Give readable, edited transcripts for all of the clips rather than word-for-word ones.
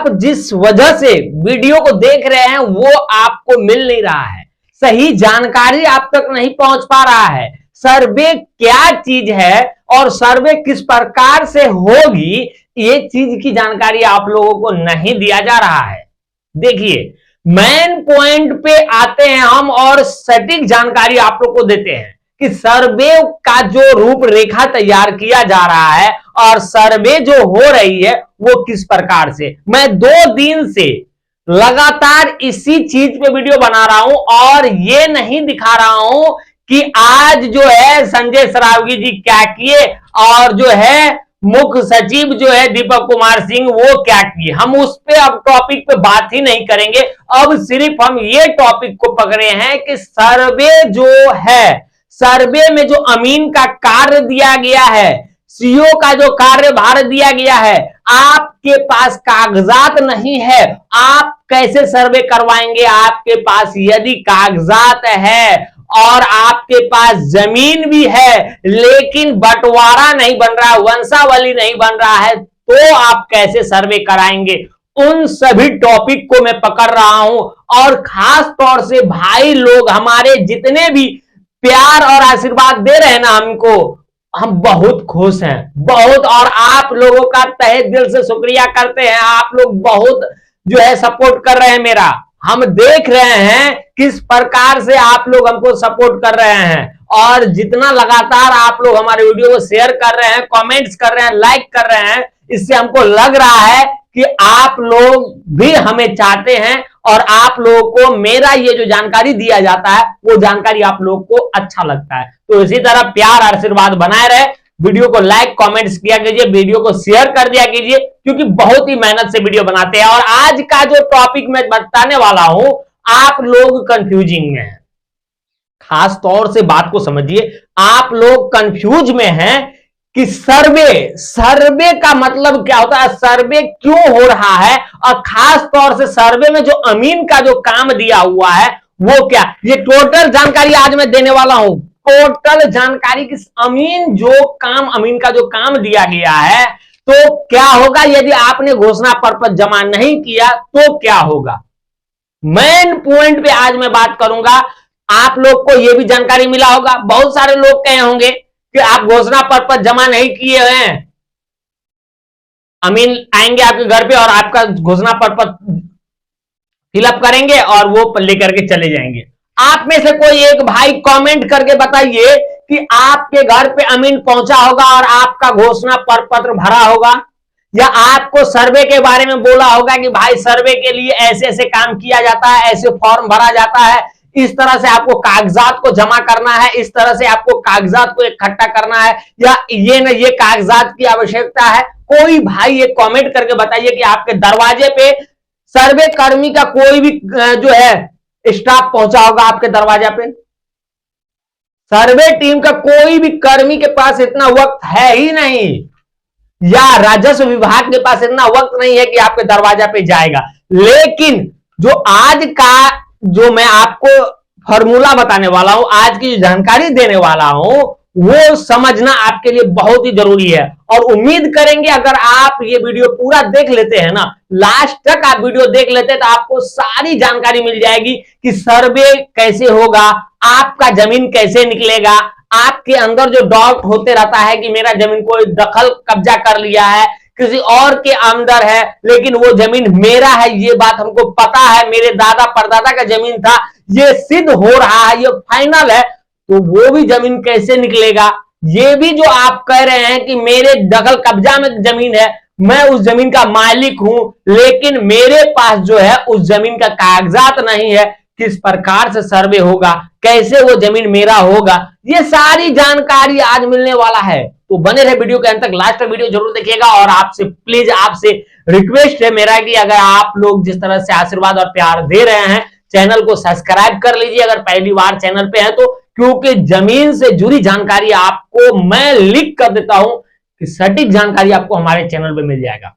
आप जिस वजह से वीडियो को देख रहे हैं वो आपको मिल नहीं रहा है, सही जानकारी आप तक नहीं पहुंच पा रहा है। सर्वे क्या चीज है और सर्वे किस प्रकार से होगी, ये चीज की जानकारी आप लोगों को नहीं दिया जा रहा है। देखिए, मेन पॉइंट पे आते हैं हम और सटीक जानकारी आप लोग को देते हैं कि सर्वे का जो रूपरेखा तैयार किया जा रहा है और सर्वे जो हो रही है वो किस प्रकार से। मैं 2 दिन से लगातार इसी चीज पे वीडियो बना रहा हूं और ये नहीं दिखा रहा हूं कि आज जो है संजय सरावगी जी क्या किए और जो है मुख्य सचिव जो है दीपक कुमार सिंह वो क्या किए। हम उस पे अब टॉपिक पे बात ही नहीं करेंगे। अब सिर्फ हम ये टॉपिक को पकड़े हैं कि सर्वे जो है, सर्वे में जो अमीन का कार्य दिया गया है, सीओ का जो कार्यभार दिया गया है, आपके पास कागजात नहीं है, आप कैसे सर्वे करवाएंगे। आपके पास यदि कागजात है और आपके पास जमीन भी है लेकिन बंटवारा नहीं बन रहा, वंशावली नहीं बन रहा है, तो आप कैसे सर्वे कराएंगे। उन सभी टॉपिक को मैं पकड़ रहा हूं और खास तौर से भाई लोग हमारे जितने भी प्यार और आशीर्वाद दे रहे हैं ना हमको, हम बहुत खुश हैं, बहुत। और आप लोगों का तहे दिल से शुक्रिया करते हैं। आप लोग बहुत जो है सपोर्ट कर रहे हैं मेरा। हम देख रहे हैं किस प्रकार से आप लोग हमको सपोर्ट कर रहे हैं और जितना लगातार आप लोग हमारे वीडियो को शेयर कर रहे हैं, कमेंट्स कर रहे हैं, लाइक कर रहे हैं, इससे हमको लग रहा है कि आप लोग भी हमें चाहते हैं और आप लोगों को मेरा ये जो जानकारी दिया जाता है वो जानकारी आप लोगों को अच्छा लगता है। तो इसी तरह प्यार आशीर्वाद बनाए रहे। वीडियो को लाइक कमेंट्स किया कीजिए, वीडियो को शेयर कर दिया कीजिए, क्योंकि बहुत ही मेहनत से वीडियो बनाते हैं। और आज का जो टॉपिक मैं बताने वाला हूं, आप लोग कंफ्यूजिंग में हैं। खास तौर से बात को समझिए, आप लोग कंफ्यूज में हैं कि सर्वे का मतलब क्या होता है, सर्वे क्यों हो रहा है, और खास तौर से सर्वे में जो अमीन का जो काम दिया हुआ है वो क्या। ये टोटल जानकारी आज मैं देने वाला हूं, टोटल जानकारी कि अमीन का जो काम दिया गया है तो क्या होगा, यदि आपने घोषणा पत्र जमा नहीं किया तो क्या होगा। मेन पॉइंट पे आज मैं बात करूंगा। आप लोग को यह भी जानकारी मिला होगा, बहुत सारे लोग कहे होंगे कि आप घोषणा पत्र जमा नहीं किए हैं, अमीन आएंगे आपके घर पे और आपका घोषणा पत्र फिलअप करेंगे और वो लेकर के चले जाएंगे। आप में से कोई एक भाई कमेंट करके बताइए कि आपके घर पे अमीन पहुंचा होगा और आपका घोषणा पत्र भरा होगा, या आपको सर्वे के बारे में बोला होगा कि भाई सर्वे के लिए ऐसे ऐसे काम किया जाता है, ऐसे फॉर्म भरा जाता है, इस तरह से आपको कागजात को जमा करना है, इस तरह से आपको कागजात को इकट्ठा करना है, या ये कागजात की आवश्यकता है। कोई भाई ये कमेंट करके बताइए कि आपके दरवाजे पे सर्वे कर्मी का कोई भी जो है स्टाफ पहुंचा होगा आपके दरवाजा पे। सर्वे टीम का कोई भी कर्मी के पास इतना वक्त है ही नहीं, या राजस्व विभाग के पास इतना वक्त नहीं है कि आपके दरवाजा पे जाएगा। लेकिन जो आज का जो मैं आपको फॉर्मूला बताने वाला हूं, आज की जो जानकारी देने वाला हूं, वो समझना आपके लिए बहुत ही जरूरी है। और उम्मीद करेंगे अगर आप ये वीडियो पूरा देख लेते हैं ना, लास्ट तक आप वीडियो देख लेते हैं, तो आपको सारी जानकारी मिल जाएगी कि सर्वे कैसे होगा, आपका जमीन कैसे निकलेगा। आपके अंदर जो डाउट होते रहता है कि मेरा जमीन कोई दखल कब्जा कर लिया है, किसी और के अंदर है, लेकिन वो जमीन मेरा है, ये बात हमको पता है, मेरे दादा परदादा का जमीन था, ये सिद्ध हो रहा है, ये फाइनल है, तो वो भी जमीन कैसे निकलेगा। ये भी जो आप कह रहे हैं कि मेरे दखल कब्जा में जमीन है, मैं उस जमीन का मालिक हूं, लेकिन मेरे पास जो है उस जमीन का कागजात नहीं है, किस प्रकार से सर्वे होगा, कैसे वो जमीन मेरा होगा, ये सारी जानकारी आज मिलने वाला है। तो बने रहे वीडियो के अंत तक, लास्ट तक वीडियो जरूर देखिएगा। और आपसे प्लीज, आपसे रिक्वेस्ट है मेरा कि अगर आप लोग जिस तरह से आशीर्वाद और प्यार दे रहे हैं, चैनल को सब्सक्राइब कर लीजिए अगर पहली बार चैनल पे है तो, क्योंकि जमीन से जुड़ी जानकारी आपको मैं लिख कर देता हूं कि सटीक जानकारी आपको हमारे चैनल पे मिल जाएगा।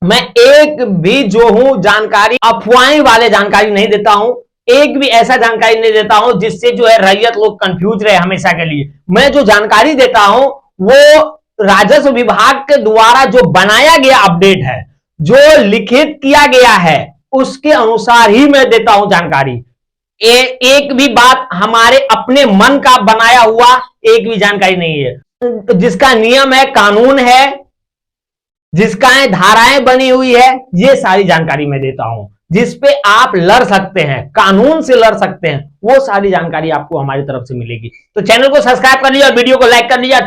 मैं एक भी जो हूं जानकारी अफवाहें वाले जानकारी नहीं देता हूं, एक भी ऐसा जानकारी नहीं देता हूं जिससे जो है रैयत लोग कंफ्यूज रहे हमेशा के लिए। मैं जो जानकारी देता हूं वो राजस्व विभाग के द्वारा जो बनाया गया अपडेट है, जो लिखित किया गया है उसके अनुसार ही मैं देता हूं जानकारी। एक भी बात हमारे अपने मन का बनाया हुआ एक भी जानकारी नहीं है। जिसका नियम है, कानून है, जिसका धाराएं बनी हुई है, ये सारी जानकारी मैं देता हूं। जिस पे आप लड़ सकते हैं, कानून से लड़ सकते हैं, वो सारी जानकारी आपको हमारी तरफ से मिलेगी। तो चैनल को सब्सक्राइब कर लीजिए और वीडियो को लाइक कर लीजिए।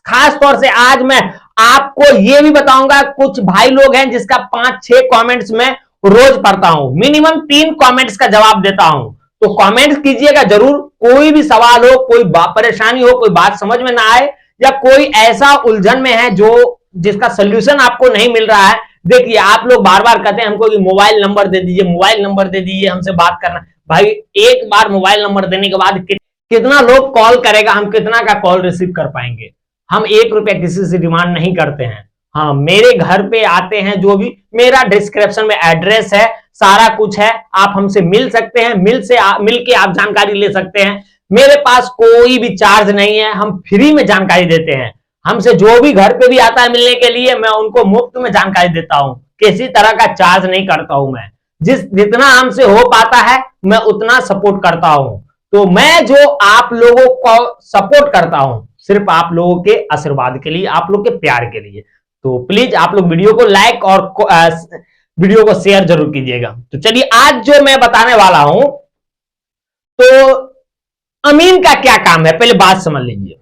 खास तौर से आज मैं आपको ये भी बताऊंगा, कुछ भाई लोग हैं जिसका 5-6 कमेंट्स में रोज पढ़ता हूं, मिनिमम 3 कमेंट्स का जवाब देता हूं। तो कमेंट्स कीजिएगा जरूर। कोई भी सवाल हो, कोई परेशानी हो, कोई बात समझ में ना आए, या कोई ऐसा उलझन में है जो जिसका सोल्यूशन आपको नहीं मिल रहा है। देखिए, आप लोग बार बार कहते हैं हमको कि मोबाइल नंबर दे दीजिए, मोबाइल नंबर दे दीजिए, हमसे बात करना। भाई, एक बार मोबाइल नंबर देने के बाद कितना लोग कॉल करेगा, हम कितना का कॉल रिसीव कर पाएंगे। हम 1 रुपया किसी से डिमांड नहीं करते हैं। हाँ, मेरे घर पे आते हैं, जो भी मेरा डिस्क्रिप्शन में एड्रेस है, सारा कुछ है, आप हमसे मिल सकते हैं, मिल के आप जानकारी ले सकते हैं। मेरे पास कोई भी चार्ज नहीं है, हम फ्री में जानकारी देते हैं। हमसे जो भी घर पे भी आता है मिलने के लिए, मैं उनको मुफ्त में जानकारी देता हूं, किसी तरह का चार्ज नहीं करता हूं। मैं जितना हमसे हो पाता है मैं उतना सपोर्ट करता हूं। तो मैं जो आप लोगों को सपोर्ट करता हूं सिर्फ आप लोगों के आशीर्वाद के लिए, आप लोग के प्यार के लिए। तो प्लीज आप लोग वीडियो को लाइक और वीडियो को शेयर जरूर कीजिएगा। तो चलिए, आज जो मैं बताने वाला हूं, तो अमीन का क्या काम है, पहले बात समझ लीजिए।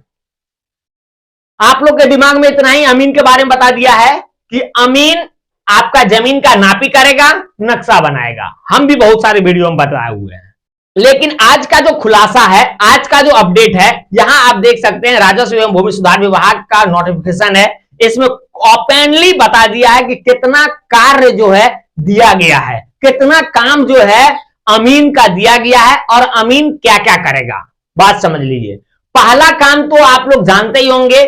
आप लोग के दिमाग में इतना ही अमीन के बारे में बता दिया है कि अमीन आपका जमीन का नापी करेगा, नक्शा बनाएगा। हम भी बहुत सारे वीडियो में बताए हुए हैं, लेकिन आज का जो खुलासा है, आज का जो अपडेट है, यहां आप देख सकते हैं राजस्व एवं भूमि सुधार विभाग का नोटिफिकेशन है। इसमें ओपनली बता दिया है कि कितना कार्य जो है दिया गया है, कितना काम जो है अमीन का दिया गया है, और अमीन क्या क्या करेगा। बात समझ लीजिए। पहला काम तो आप लोग जानते ही होंगे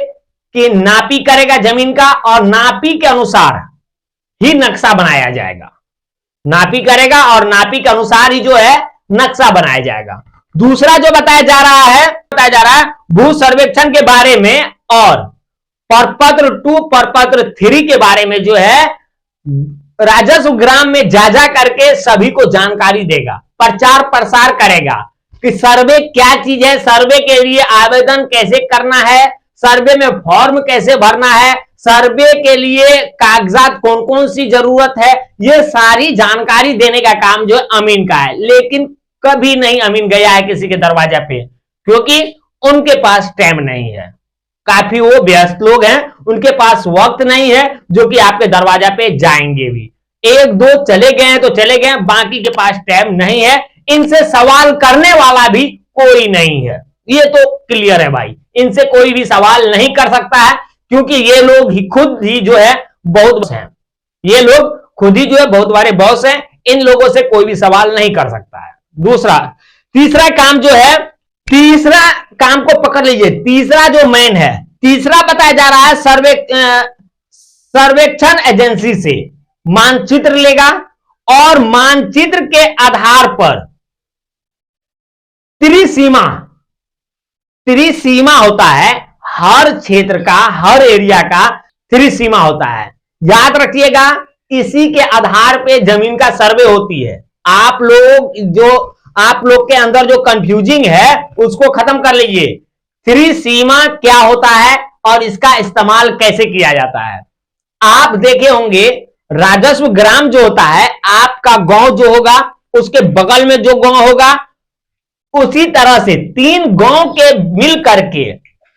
कि नापी करेगा जमीन का, और नापी के अनुसार ही नक्शा बनाया जाएगा। नापी करेगा और नापी के अनुसार ही जो है नक्शा बनाया जाएगा। दूसरा जो बताया जा रहा है भू सर्वेक्षण के बारे में, और प्रपत्र 2 प्रपत्र 3 के बारे में जो है राजस्व ग्राम में जा करके सभी को जानकारी देगा, प्रचार प्रसार करेगा कि सर्वे क्या चीज है, सर्वे के लिए आवेदन कैसे करना है, सर्वे में फॉर्म कैसे भरना है, सर्वे के लिए कागजात कौन कौन सी जरूरत है, ये सारी जानकारी देने का काम जो है अमीन का है। लेकिन कभी नहीं अमीन गया है किसी के दरवाजा पे, क्योंकि उनके पास टाइम नहीं है। काफी वो व्यस्त लोग हैं, उनके पास वक्त नहीं है जो कि आपके दरवाजा पे जाएंगे भी। 1-2 चले गए हैं तो चले गए, बाकी के पास टाइम नहीं है। इनसे सवाल करने वाला भी कोई नहीं है, ये तो क्लियर है भाई। इनसे कोई भी सवाल नहीं कर सकता है, क्योंकि ये लोग ही खुद ही जो है बहुत हैं। ये लोग खुद ही जो है बहुत बड़े बॉस हैं। इन लोगों से कोई भी सवाल नहीं कर सकता है। तीसरा काम जो है, तीसरा काम को पकड़ लीजिए। तीसरा जो मेन है, तीसरा बताया जा रहा है सर्वेक्षण एजेंसी से मानचित्र लेगा, और मानचित्र के आधार पर त्रिसीमा होता है। हर क्षेत्र का, हर एरिया का त्रिसीमा होता है। याद रखिएगा, इसी के आधार पे जमीन का सर्वे होती है। आप लोग के अंदर जो कंफ्यूजिंग है उसको खत्म कर लीजिए। त्रिसीमा क्या होता है और इसका इस्तेमाल कैसे किया जाता है। आप देखे होंगे, राजस्व ग्राम जो होता है, आपका गांव जो होगा उसके बगल में जो गांव होगा, उसी तरह से 3 गांव के मिल करके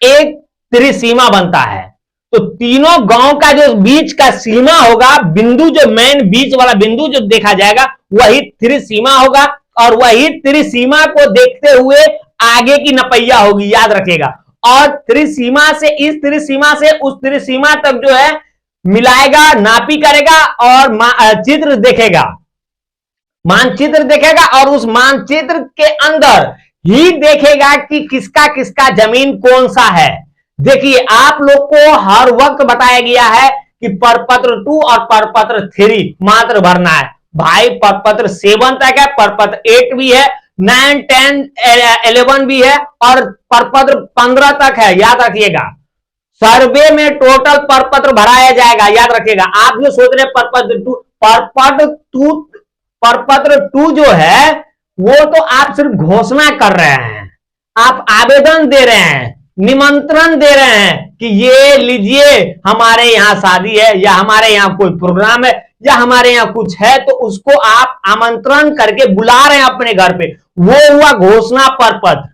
एक त्रिसीमा बनता है। तो तीनों गांव का जो बीच का सीमा होगा, बिंदु जो मेन बीच वाला बिंदु जो देखा जाएगा, वही त्रिसीमा होगा, और वही त्रिसीमा को देखते हुए आगे की नपैया होगी, याद रखिएगा। और त्रिसीमा से इस त्रिसीमा से उस त्रिसीमा तक जो है मिलाएगा, नापी करेगा, और चित्र देखेगा, मानचित्र देखेगा, और उस मानचित्र के अंदर ही देखेगा कि किसका किसका जमीन कौन सा है। देखिए, आप लोग को हर वक्त बताया गया है कि प्रपत्र 2 और प्रपत्र 3 मात्र भरना है। भाई, प्रपत्र 7 तक है, प्रपत्र 8 भी है, 9, 10, 11 भी है, और प्रपत्र 15 तक है। याद रखिएगा, सर्वे में टोटल प्रपत्र भराया जाएगा। याद रखिएगा, आप जो सोच रहे प्रपत्र टू जो है वो तो आप सिर्फ घोषणा कर रहे हैं, आप आवेदन दे रहे हैं, निमंत्रण दे रहे हैं कि ये लीजिए हमारे यहां शादी है या हमारे यहां कोई प्रोग्राम है या हमारे यहां कुछ है, तो उसको आप आमंत्रण करके बुला रहे हैं अपने घर पे। वो हुआ घोषणा प्रपत्र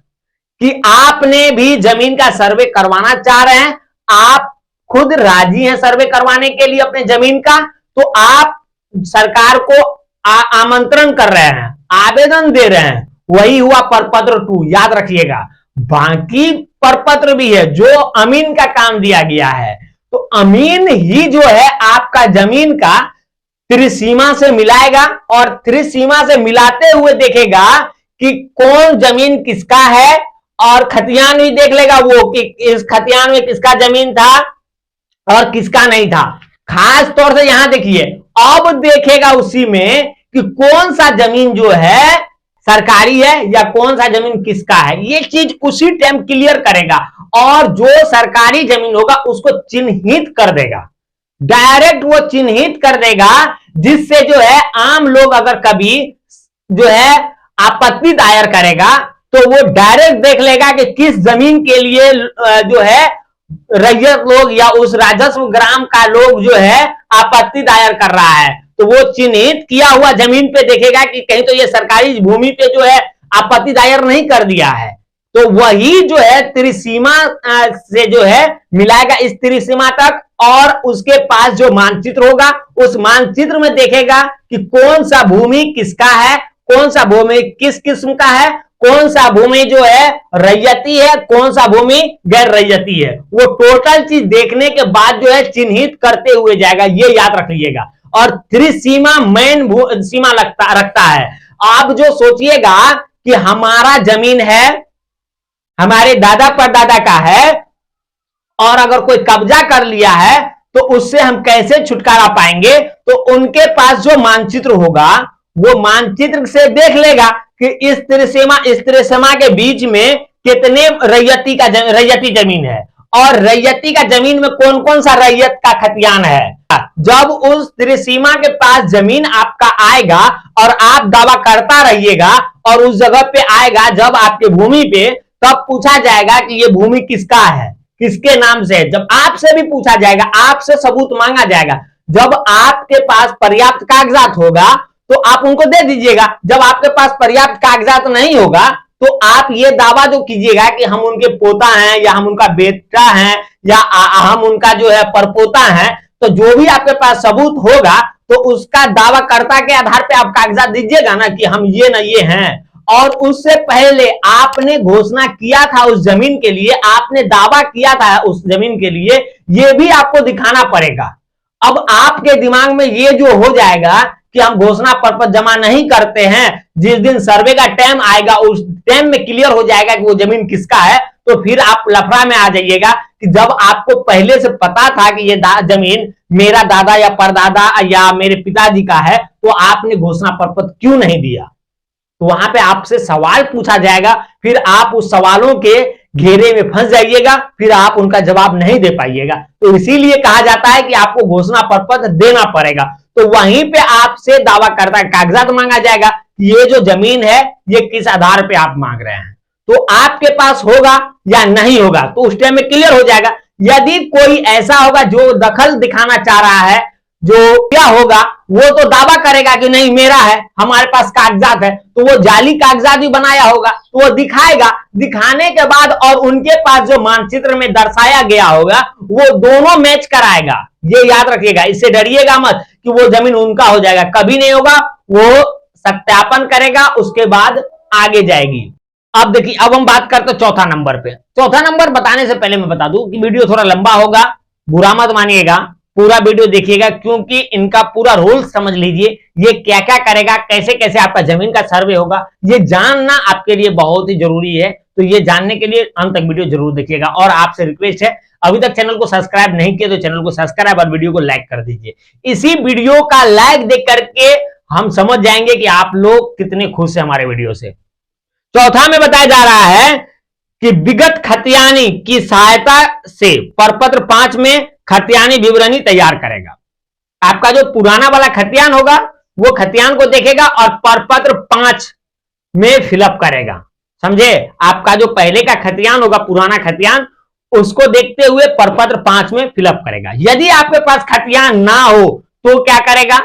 कि आपने भी जमीन का सर्वे करवाना चाह रहे हैं, आप खुद राजी हैं सर्वे करवाने के लिए अपने जमीन का, तो आप सरकार को आमंत्रण कर रहे हैं, आवेदन दे रहे हैं। वही हुआ प्रपत्र टू। याद रखिएगा, बाकी प्रपत्र भी है जो अमीन का काम दिया गया है, तो अमीन ही जो है आपका जमीन का त्रिसीमा से मिलाएगा और त्रिसीमा से मिलाते हुए देखेगा कि कौन जमीन किसका है, और खतियान भी देख लेगा वो कि इस खतियान में किसका जमीन था और किसका नहीं था। खास तौर से यहां देखिए, अब देखेगा उसी में कि कौन सा जमीन जो है सरकारी है या कौन सा जमीन किसका है। ये चीज उसी टाइम क्लियर करेगा और जो सरकारी जमीन होगा उसको चिन्हित कर देगा, डायरेक्ट वो चिन्हित कर देगा, जिससे जो है आम लोग अगर कभी जो है आपत्ति दायर करेगा तो वो डायरेक्ट देख लेगा कि किस जमीन के लिए जो है रैयत लोग या उस राजस्व ग्राम का लोग जो है आपत्ति दायर कर रहा है, तो वो चिन्हित किया हुआ जमीन पे देखेगा कि कहीं तो ये सरकारी भूमि पे जो है आपत्ति दायर नहीं कर दिया है, तो वही जो है त्रिसीमा से जो है मिलाएगा इस त्रिसीमा तक, और उसके पास जो मानचित्र होगा उस मानचित्र में देखेगा कि कौन सा भूमि किसका है, कौन सा भूमि किस किस्म का है, कौन सा भूमि जो है रैयती है, कौन सा भूमि गैर रैयती है। वो टोटल चीज देखने के बाद जो है चिन्हित करते हुए जाएगा, ये याद रखिएगा। और त्रिसीमा मेन सीमा रखता है। आप जो सोचिएगा कि हमारा जमीन है, हमारे दादा परदादा का है, और अगर कोई कब्जा कर लिया है तो उससे हम कैसे छुटकारा पाएंगे, तो उनके पास जो मानचित्र होगा वो मानचित्र से देख लेगा कि इस त्रिसीमा के बीच में कितने रैयती जमीन है और रैयती का जमीन में कौन कौन सा रैयत का खतियान है। जब उस त्रिसीमा के पास जमीन आपका आएगा और आप दावा करता रहिएगा और उस जगह पे आएगा जब आपके भूमि पे, तब पूछा जाएगा कि ये भूमि किसका है, किसके नाम से है। जब आपसे भी पूछा जाएगा, आपसे सबूत मांगा जाएगा, जब आपके पास पर्याप्त कागजात होगा तो आप उनको दे दीजिएगा। जब आपके पास पर्याप्त कागजात नहीं होगा तो आप ये दावा जो कीजिएगा कि हम उनके पोता हैं या हम उनका बेटा हैं या हम उनका जो है परपोता हैं, तो जो भी आपके पास सबूत होगा तो उसका दावाकर्ता के आधार पे आप कागजात दीजिएगा ना कि हम ये ना ये हैं। और उससे पहले आपने घोषणा किया था उस जमीन के लिए, आपने दावा किया था उस जमीन के लिए, ये भी आपको दिखाना पड़ेगा। अब आपके दिमाग में ये जो हो जाएगा कि हम घोषणा पत्र जमा नहीं करते हैं, जिस दिन सर्वे का टाइम आएगा उस टाइम में क्लियर हो जाएगा कि वो जमीन किसका है, तो फिर आप लफड़ा में आ जाइएगा कि जब आपको पहले से पता था कि ये जमीन मेरा दादा या परदादा या मेरे पिताजी का है, तो आपने घोषणा पत्र क्यों नहीं दिया। तो वहां पे आपसे सवाल पूछा जाएगा, फिर आप उस सवालों के घेरे में फंस जाइएगा, फिर आप उनका जवाब नहीं दे पाइएगा। तो इसीलिए कहा जाता है कि आपको घोषणा पत्र देना पड़ेगा। तो वहीं पे आपसे दावा करता है, कागजात मांगा जाएगा, ये जो जमीन है ये किस आधार पे आप मांग रहे हैं, तो आपके पास होगा या नहीं होगा, तो उस टाइम में क्लियर हो जाएगा। यदि कोई ऐसा होगा जो दखल दिखाना चाह रहा है, जो क्या होगा वो तो दावा करेगा कि नहीं मेरा है, हमारे पास कागजात है, तो वो जाली कागजात भी बनाया होगा तो वो दिखाएगा। दिखाने के बाद और उनके पास जो मानचित्र में दर्शाया गया होगा वो दोनों मैच कराएगा। ये याद रखिएगा, इससे डरिएगा मत कि वो जमीन उनका हो जाएगा, कभी नहीं होगा। वो सत्यापन करेगा, उसके बाद आगे जाएगी। अब देखिए, अब हम बात करते चौथा नंबर पे। चौथा नंबर बताने से पहले मैं बता दूं कि वीडियो थोड़ा लंबा होगा, बुरा मत मानिएगा, पूरा वीडियो देखिएगा, क्योंकि इनका पूरा रूल समझ लीजिए, ये क्या क्या करेगा, कैसे कैसे आपका जमीन का सर्वे होगा, ये जानना आपके लिए बहुत ही जरूरी है। तो ये जानने के लिए अंत तक वीडियो जरूर देखिएगा। और आपसे रिक्वेस्ट है, अभी तक चैनल को सब्सक्राइब नहीं किया तो चैनल को सब्सक्राइब और वीडियो को लाइक कर दीजिए। इसी वीडियो का लाइक देख करके हम समझ जाएंगे कि आप लोग कितने खुश हैं हमारे वीडियो से। चौथा में बताया जा रहा है कि विगत खतियानी की सहायता से प्रपत्र 5 में खतियानी विवरणी तैयार करेगा। आपका जो पुराना वाला खतियान होगा वो खतियान को देखेगा और प्रपत्र 5 में फिलअप करेगा। समझे? आपका जो पहले का खतियान होगा, पुराना खतियान, उसको देखते हुए प्रपत्र 5 में फिलअप करेगा। यदि आपके पास खतियान ना हो तो क्या करेगा?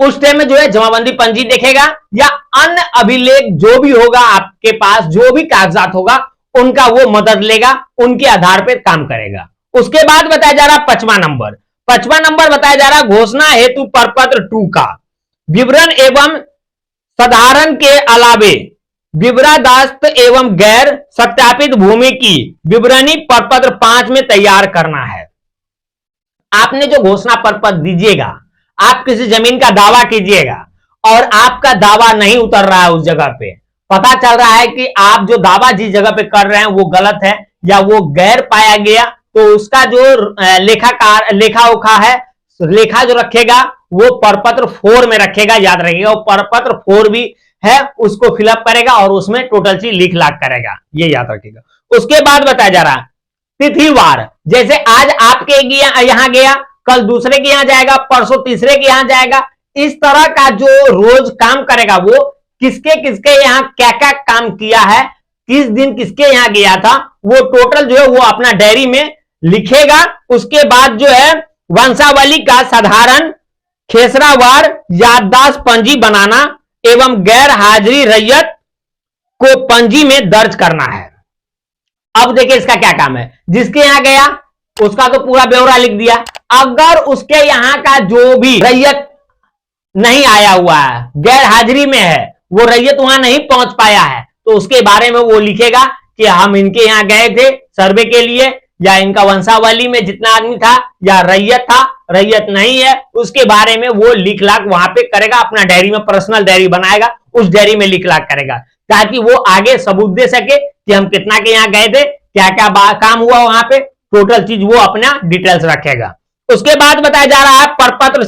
उस टाइम में जो है जमाबंदी पंजी देखेगा या अन्य अभिलेख जो भी होगा आपके पास, जो भी कागजात होगा उनका वो मदद लेगा, उनके आधार पर काम करेगा। उसके बाद बताया जा रहा 5वां नंबर, 5वां नंबर बताया जा रहा घोषणा हेतु प्रपत्र 2 का विवरण एवं साधारण के अलावे विवरादास्त एवं गैर सत्यापित भूमि की विवरणी प्रपत्र 5 में तैयार करना है। आपने जो घोषणा प्रपत्र दीजिएगा, आप किसी जमीन का दावा कीजिएगा और आपका दावा नहीं उतर रहा है उस जगह पे, पता चल रहा है कि आप जो दावा जिस जगह पे कर रहे हैं वो गलत है या वो गैर पाया गया, तो उसका जो लेखा उखा है, लेखा जो रखेगा वो प्रपत्र 4 में रखेगा, याद रखिएगा। वो प्रपत्र 4 भी है, उसको फिलअप करेगा और उसमें टोटल चीज लिख लाख करेगा, ये याद रखिएगा। उसके बाद बताया जा रहा तिथिवार, जैसे आज आपके यहां गया, कल दूसरे के यहां जाएगा, परसों तीसरे के यहां जाएगा। इस तरह का जो रोज काम करेगा वो किसके किसके यहां क्या क्या काम किया है, किस दिन किसके यहां गया था, वो टोटल जो है वो अपना डायरी में लिखेगा। उसके बाद जो है वंशावली का साधारण खेसरावार याददाश्त पंजी बनाना एवं गैर हाजिरी रैयत को पंजी में दर्ज करना है। अब देखिए इसका क्या काम है, जिसके यहां गया उसका तो पूरा ब्यौरा लिख दिया। अगर उसके यहां का जो भी रैयत नहीं आया हुआ है, गैर हाजिरी में है, वो रैयत वहां नहीं पहुंच पाया है, तो उसके बारे में वो लिखेगा कि हम इनके यहां गए थे सर्वे के लिए, या इनका वंशावली में जितना आदमी था या रैयत था, रैयत नहीं है, उसके बारे में वो लिख लाख वहां पे करेगा, अपना डायरी में पर्सनल डायरी बनाएगा, उस डायरी में लिख लाख करेगा, ताकि वो आगे सबूत दे सके कि हम कितना के यहाँ गए थे, क्या क्या काम हुआ वहां पे, टोटल चीज वो अपना डिटेल्स रखेगा। उसके बाद बताया जा रहा है प्रपत्र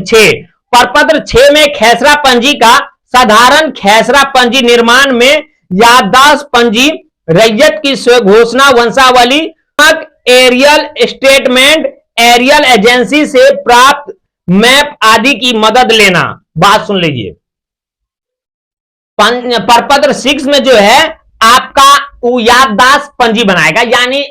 6, प्रपत्र 6 में खेसरा पंजी का साधारण खेसरा पंजी निर्माण में याददाश्त पंजी, रैयत की घोषणा, वंशावली, एरियल स्टेटमेंट, एरियल एजेंसी से प्राप्त मैप आदि की मदद लेना। बात सुन लीजिए, प्रपत्र 6 में जो है आपका वो याददाश्त पंजी बनाएगा, यानी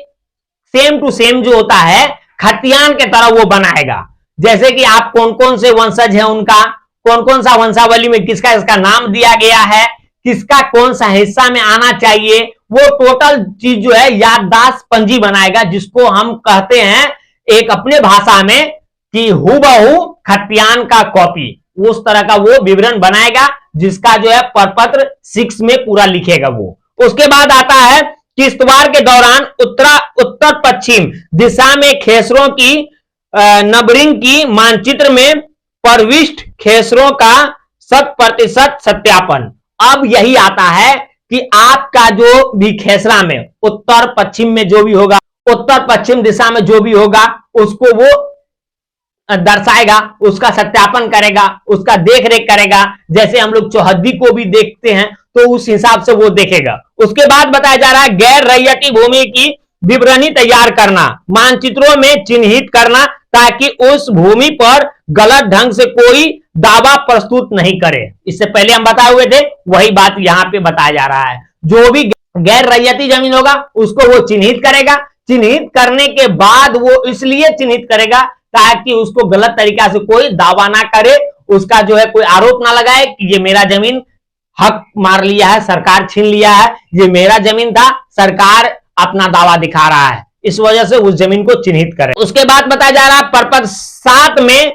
सेम टू सेम जो होता है खतियान के तरह वो बनाएगा। जैसे कि आप कौन कौन से वंशज है उनका, कौन कौन सा वंशावली में किसका इसका नाम दिया गया है, किसका कौन सा हिस्सा में आना चाहिए, वो टोटल चीज जो है याददाश्त पंजी बनाएगा, जिसको हम कहते हैं एक अपने भाषा में कि हूबहू खतियान का कॉपी, उस तरह का वो विवरण बनाएगा, जिसका जो है प्रपत्र 6 में पूरा लिखेगा वो। उसके बाद आता है किश्तवाड़ के दौरान उत्तर पश्चिम दिशा में खेसरों की नंबरिंग की मानचित्र में प्रविष्ट खेसरों का 100% सत्यापन। अब यही आता है कि आपका जो भी खेसरा में उत्तर पश्चिम में जो भी होगा, उत्तर पश्चिम दिशा में जो भी होगा, उसको वो दर्शाएगा, उसका सत्यापन करेगा, उसका देख रेख करेगा। जैसे हम लोग चौहद्दी को भी देखते हैं तो उस हिसाब से वो देखेगा। उसके बाद बताया जा रहा है गैर रैयती भूमि की विवरणी तैयार करना, मानचित्रों में चिन्हित करना, ताकि उस भूमि पर गलत ढंग से कोई दावा प्रस्तुत नहीं करे। इससे पहले हम बताए हुए थे, वही बात यहां पे बताया जा रहा है। जो भी गैर रैयती जमीन होगा उसको वो चिन्हित करेगा, चिन्हित करने के बाद वो इसलिए चिन्हित करेगा ताकि उसको गलत तरीका से कोई दावा ना करे, उसका जो है कोई आरोप ना लगाए कि ये मेरा जमीन हक मार लिया है, सरकार छीन लिया है, ये मेरा जमीन था, सरकार अपना दावा दिखा रहा है, इस वजह से उस जमीन को चिन्हित करें। उसके बाद बताया जा रहा है प्रपत्र 7 में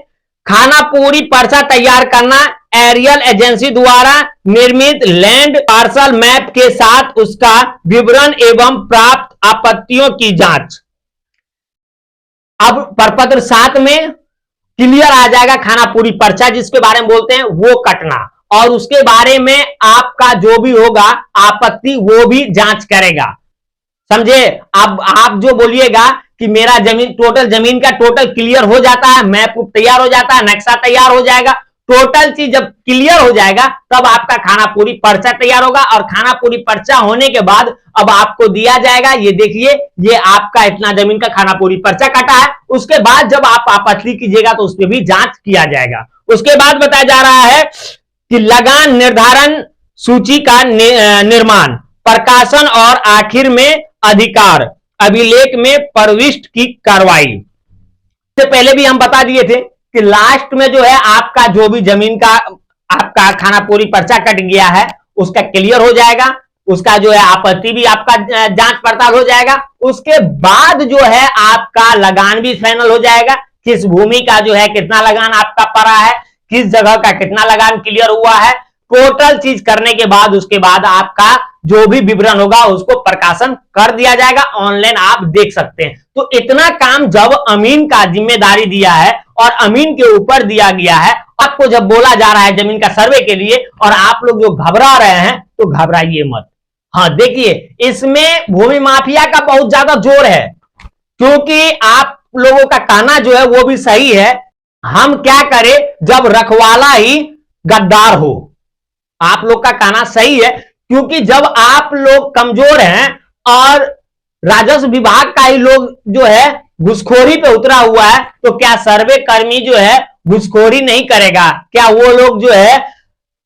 खानापुरी पर्चा तैयार करना, एरियल एजेंसी द्वारा निर्मित लैंड पार्सल मैप के साथ उसका विवरण एवं प्राप्त आपत्तियों की जांच। अब प्रपत्र 7 में क्लियर आ जाएगा खानापुरी पर्चा जिसके बारे में बोलते हैं वो कटना, और उसके बारे में आपका जो भी होगा आपत्ति वो भी जांच करेगा। समझे? अब आप जो बोलिएगा कि मेरा जमीन टोटल जमीन का टोटल क्लियर हो जाता है, मैप तैयार हो जाता है, नक्शा तैयार हो जाएगा, टोटल चीज जब क्लियर हो जाएगा तब आपका खाना पूरी पर्चा तैयार होगा। और खाना पूरी पर्चा होने के बाद अब आपको दिया जाएगा, ये देखिए, ये आपका इतना जमीन का खाना पूरी पर्चा काटा है। उसके बाद जब आप आपत्ति कीजिएगा तो उस पर भी जांच किया जाएगा। उसके बाद बताया जा रहा है कि लगान निर्धारण सूची का निर्माण, प्रकाशन और आखिर में अधिकार अभिलेख में प्रविष्ट की कार्रवाई। इससे पहले भी हम बता दिए थे कि लास्ट में जो है आपका जो भी जमीन का आपका खाना पूरी पर्चा कट गया है उसका क्लियर हो जाएगा, उसका जो है आपत्ति भी आपका जांच पड़ताल हो जाएगा। उसके बाद जो है आपका लगान भी फाइनल हो जाएगा, किस भूमि का जो है कितना लगान आपका पड़ा है, किस जगह का कितना लगान क्लियर हुआ है, टोटल चीज करने के बाद उसके बाद आपका जो भी विवरण होगा उसको प्रकाशन कर दिया जाएगा, ऑनलाइन आप देख सकते हैं। तो इतना काम जब अमीन का जिम्मेदारी दिया है और अमीन के ऊपर दिया गया है, आपको जब बोला जा रहा है जमीन का सर्वे के लिए और आप लोग जो घबरा रहे हैं तो घबराइए मत। हाँ देखिए, इसमें भूमि माफिया का बहुत ज्यादा जोर है, क्योंकि आप लोगों का कहना जो है वो भी सही है। हम क्या करें जब रखवाला ही गद्दार हो, आप लोग का कहना सही है, क्योंकि जब आप लोग कमजोर हैं और राजस्व विभाग का ही लोग जो है घुसखोरी पे उतरा हुआ है, तो क्या सर्वे कर्मी जो है घुसखोरी नहीं करेगा? क्या वो लोग जो है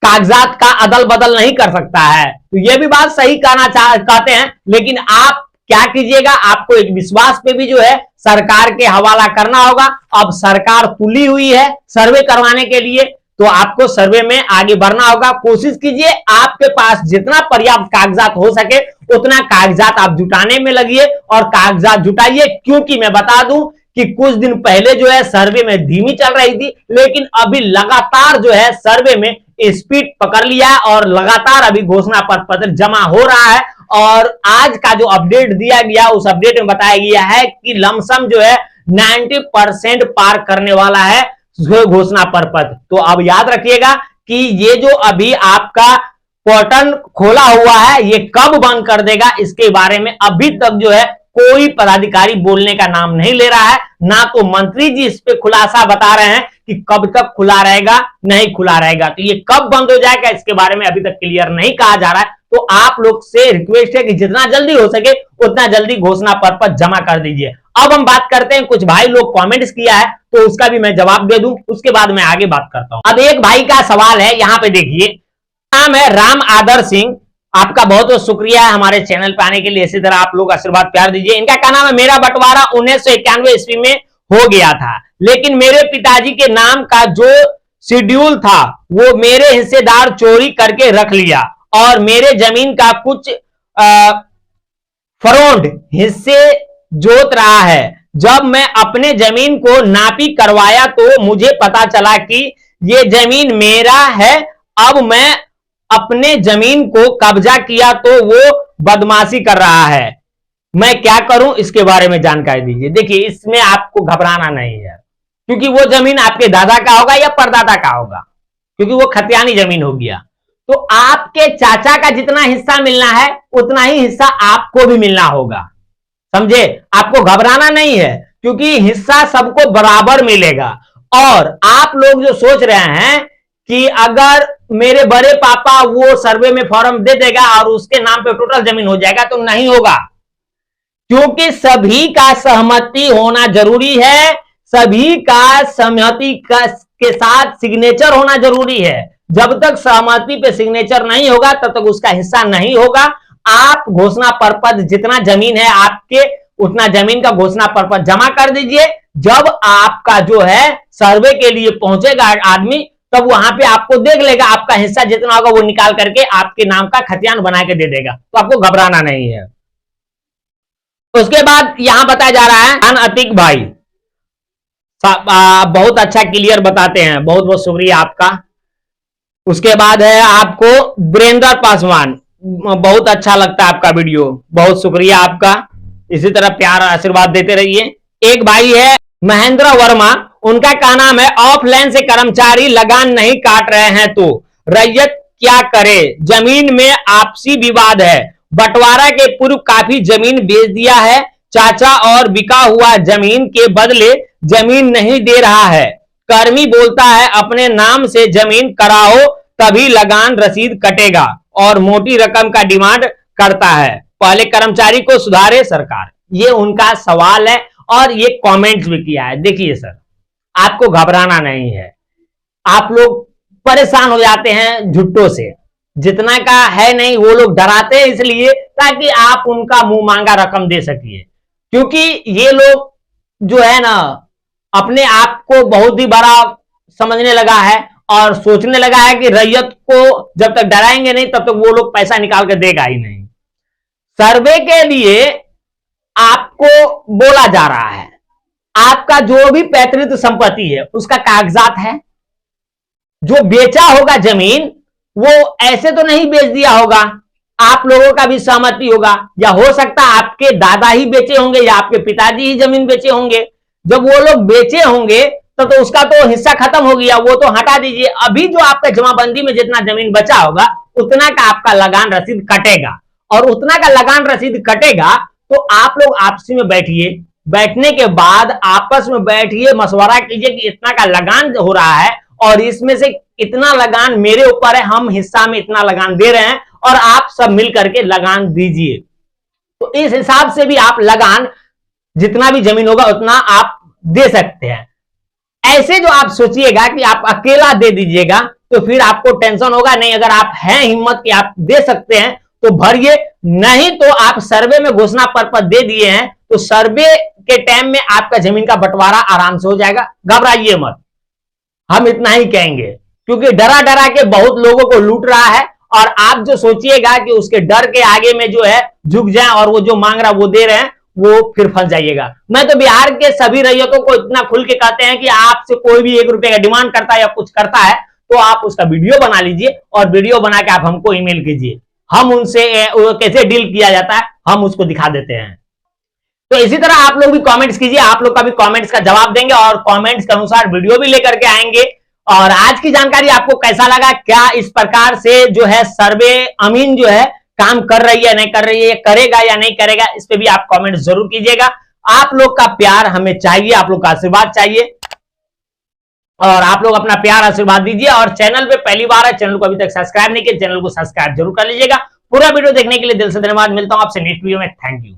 कागजात का अदल बदल नहीं कर सकता है? तो ये भी बात सही कहते हैं, लेकिन आप क्या कीजिएगा, आपको एक विश्वास पे भी जो है सरकार के हवाला करना होगा। अब सरकार तुली हुई है सर्वे करवाने के लिए, तो आपको सर्वे में आगे बढ़ना होगा। कोशिश कीजिए आपके पास जितना पर्याप्त कागजात हो सके उतना कागजात आप जुटाने में लगिए और कागजात जुटाइए, क्योंकि मैं बता दूं कि कुछ दिन पहले जो है सर्वे में धीमी चल रही थी, लेकिन अभी लगातार जो है सर्वे में स्पीड पकड़ लिया है और लगातार अभी घोषणा पत्र जमा हो रहा है। और आज का जो अपडेट दिया गया उस अपडेट में बताया गया है कि लमसम जो है 90% पार करने वाला है घोषणा पत्र। तो अब याद रखिएगा कि ये जो अभी आपका पोर्टल खोला हुआ है ये कब बंद कर देगा, इसके बारे में अभी तक जो है कोई पदाधिकारी बोलने का नाम नहीं ले रहा है, ना तो मंत्री जी इस पे खुलासा बता रहे हैं कि कब तक खुला रहेगा, नहीं खुला रहेगा। तो ये कब बंद हो जाएगा इसके बारे में अभी तक क्लियर नहीं कहा जा रहा है। तो आप लोग से रिक्वेस्ट है कि जितना जल्दी हो सके उतना जल्दी घोषणा पत्र जमा कर दीजिए। अब हम बात करते हैं, कुछ भाई लोग कमेंट्स किया है तो उसका भी मैं जवाब दे दूं, उसके बाद मैं आगे बात करता हूं। अब एक भाई का सवाल है, यहां पे देखिए, नाम है राम आदर सिंह, आपका बहुत बहुत शुक्रिया है हमारे चैनल पे आने के लिए। इसी तरह आप लोग आशीर्वाद प्यार दीजिए। इनका कहना है मेरा बंटवारा 1991 ईस्वी में हो गया था, लेकिन मेरे पिताजी के नाम का जो शेड्यूल था वो मेरे हिस्सेदार चोरी करके रख लिया और मेरे जमीन का कुछ फरोंड हिस्से जोत रहा है। जब मैं अपने जमीन को नापी करवाया तो मुझे पता चला कि ये जमीन मेरा है। अब मैं अपने जमीन को कब्जा किया तो वो बदमाशी कर रहा है, मैं क्या करूं इसके बारे में जानकारी दीजिए। देखिए, इसमें आपको घबराना नहीं है, क्योंकि वो जमीन आपके दादा का होगा या परदादा का होगा, क्योंकि वो खतियानी जमीन हो गया। तो आपके चाचा का जितना हिस्सा मिलना है उतना ही हिस्सा आपको भी मिलना होगा, समझे? आपको घबराना नहीं है, क्योंकि हिस्सा सबको बराबर मिलेगा। और आप लोग जो सोच रहे हैं कि अगर मेरे बड़े पापा वो सर्वे में फॉर्म दे देगा और उसके नाम पे टोटल जमीन हो जाएगा, तो नहीं होगा, क्योंकि सभी का सहमति होना जरूरी है, सभी का सहमति के साथ सिग्नेचर होना जरूरी है। जब तक सहमति पे सिग्नेचर नहीं होगा तब तक उसका हिस्सा नहीं होगा। आप घोषणा पत्र जितना जमीन है आपके उतना जमीन का घोषणा पत्र जमा कर दीजिए। जब आपका जो है सर्वे के लिए पहुंचेगा आदमी, तब वहां पे आपको देख लेगा, आपका हिस्सा जितना होगा वो निकाल करके आपके नाम का खतियान बना के दे देगा। तो आपको घबराना नहीं है। उसके बाद यहां बताया जा रहा है अतिक भाई, बहुत अच्छा क्लियर बताते हैं, बहुत बहुत शुक्रिया आपका। उसके बाद है आपको वीरेंद्र पासवान, बहुत अच्छा लगता है आपका वीडियो, बहुत शुक्रिया आपका। इसी तरह प्यार आशीर्वाद देते रहिए। एक भाई है महेंद्र वर्मा, उनका कहना है ऑफलाइन से कर्मचारी लगान नहीं काट रहे हैं तो रैयत क्या करे, जमीन में आपसी विवाद है, बंटवारा के पूर्व काफी जमीन बेच दिया है चाचा और बिका हुआ जमीन के बदले जमीन नहीं दे रहा है, कर्मी बोलता है अपने नाम से जमीन कराओ तभी लगान रसीद कटेगा और मोटी रकम का डिमांड करता है, पहले कर्मचारी को सुधारे सरकार। ये उनका सवाल है और ये कमेंट्स भी किया है। देखिए सर, आपको घबराना नहीं है, आप लोग परेशान हो जाते हैं झुट्टों से, जितना का है नहीं वो लोग डराते हैं इसलिए ताकि आप उनका मुंह मांगा रकम दे सकिए, क्योंकि ये लोग जो है ना अपने आप को बहुत ही बड़ा समझने लगा है और सोचने लगा है कि रैयत को जब तक डराएंगे नहीं तब तक वो लोग पैसा निकाल कर देगा ही नहीं। सर्वे के लिए आपको बोला जा रहा है आपका जो भी पैतृक संपत्ति है उसका कागजात है, जो बेचा होगा जमीन वो ऐसे तो नहीं बेच दिया होगा, आप लोगों का भी सहमति होगा, या हो सकता है आपके दादा ही बेचे होंगे या आपके पिताजी ही जमीन बेचे होंगे। जब वो लोग बेचे होंगे तो उसका तो हिस्सा खत्म हो गया, वो तो हटा दीजिए। अभी जो आपका जमाबंदी में जितना जमीन बचा होगा उतना का आपका लगान रसीद कटेगा, और उतना का लगान रसीद कटेगा तो आप लोग आपसी में बैठिए, बैठने के बाद आपस में बैठिए, मशवरा कीजिए कि इतना का लगान हो रहा है और इसमें से इतना लगान मेरे ऊपर है, हम हिस्सा में इतना लगान दे रहे हैं और आप सब मिल करके लगान दीजिए। तो इस हिसाब से भी आप लगान जितना भी जमीन होगा उतना आप दे सकते हैं। ऐसे जो आप सोचिएगा कि आप अकेला दे दीजिएगा तो फिर आपको टेंशन होगा नहीं। अगर आप हैं हिम्मत कि आप दे सकते हैं तो भरिए, नहीं तो आप सर्वे में घोषणा पत्र दे दिए हैं तो सर्वे के टाइम में आपका जमीन का बंटवारा आराम से हो जाएगा। घबराइए मत, हम इतना ही कहेंगे, क्योंकि डरा डरा के बहुत लोगों को लूट रहा है और आप जो सोचिएगा कि उसके डर के आगे में जो है झुक जाए और वो जो मांग रहा वो दे रहे हैं, वो फिर फंस जाइएगा। मैं तो बिहार के सभी रैयतों को इतना खुल के कहते हैं कि आपसे कोई भी 1 रुपए का डिमांड करता है या कुछ करता है तो आप उसका वीडियो बना लीजिए और वीडियो बना के आप हमको ईमेल कीजिए, हम उनसे कैसे डील किया जाता है हम उसको दिखा देते हैं। तो इसी तरह आप लोग भी कमेंट्स कीजिए, आप लोग का भी कमेंट्स का जवाब देंगे और कमेंट्स के अनुसार वीडियो भी लेकर के आएंगे। और आज की जानकारी आपको कैसा लगा, क्या इस प्रकार से जो है सर्वे अमीन जो है काम कर रही है नहीं कर रही है, करेगा या नहीं करेगा, इस पे भी आप कमेंट जरूर कीजिएगा। आप लोग का प्यार हमें चाहिए, आप लोग का आशीर्वाद चाहिए और आप लोग अपना प्यार आशीर्वाद दीजिए। और चैनल पे पहली बार है, चैनल को अभी तक सब्सक्राइब नहीं किया, चैनल को सब्सक्राइब जरूर कर लीजिएगा। पूरा वीडियो देखने के लिए दिल से धन्यवाद। मिलता हूं आपसे नेक्स्ट वीडियो में। Thank you.